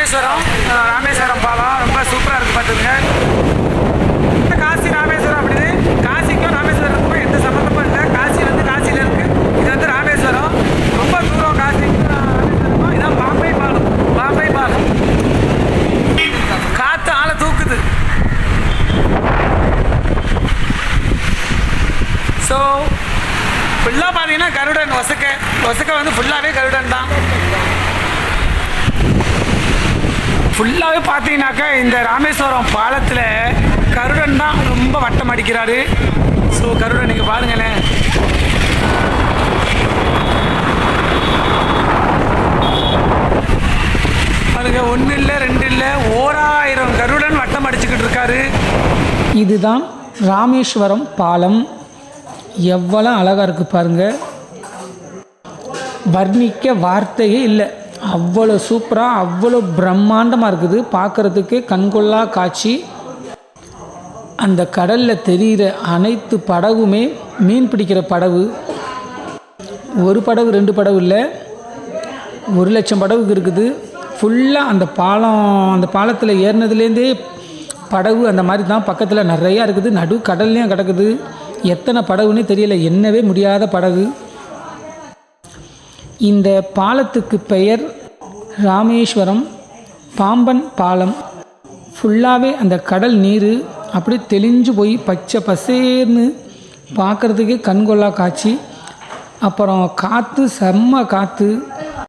ராமேஸ்வரம் பாலம் ரொம்ப சூப்பராக இருக்குது பார்த்துங்க. காசி ராமேஸ்வரம் அப்படி காசிக்கும் ராமேஸ்வரத்துக்கும் எந்த சம்மந்தமும் இல்லை. காசி வந்து காசியில் இருக்குது, இது வந்து ராமேஸ்வரம். ரொம்ப தூரம் காசிக்கும் ராமேஸ்வரமும். இதான் பாம்பை பாலம். பாம்பை பாலம் காற்று ஆளை தூக்குது. ஸோ ஃபுல்லாக பார்த்தீங்கன்னா கருடன் ஒசக்க வந்து ஃபுல்லாகவே கருடன் தான். ஃபுல்லாகவே பார்த்தீங்கன்னாக்கா இந்த ராமேஸ்வரம் பாலத்தில் கருடன் தான் ரொம்ப வட்டம் அடிக்கிறாரு. ஸோ கருடன் நீங்கள் பாருங்களேன். பாருங்க, 1 இல்லை 2 இல்லை 1000 கருடன் வட்டம் அடிச்சுக்கிட்டு இருக்காரு. இதுதான் ராமேஸ்வரம் பாலம். எவ்வளோ அழகாக இருக்குது பாருங்கள், வர்ணிக்க வார்த்தையே இல்லை. அவ்வளோ சூப்பராக அவ்வளோ பிரம்மாண்டமாக இருக்குது, பார்க்குறதுக்கே கண்கொள்ளா காட்சி. அந்த கடலில் தெரிகிற அனைத்து படகுமே மீன் பிடிக்கிற படகு. ஒரு படகு 2 படகு இல்லை, 1,00,000 படகு இருக்குது. ஃபுல்லாக அந்த பாலத்தில் ஏறினதுலேருந்தே படகு அந்த மாதிரி தான். பக்கத்தில் நிறையா இருக்குது, நடு கடல்லையும் கிடக்குது. எத்தனை படகுன்னு தெரியல, எண்ணவே முடியாத படகு. இந்த பாலத்துக்கு பெயர் ராமேஸ்வரம் பாம்பன் பாலம். ஃபுல்லாகவே அந்த கடல் நீர் அப்படியே தெளிஞ்சு போய் பச்சை பசேர்னு பார்க்குறதுக்கே கண்கொள்ளா காட்சி. அப்புறம் காற்று, செம்ம காற்று.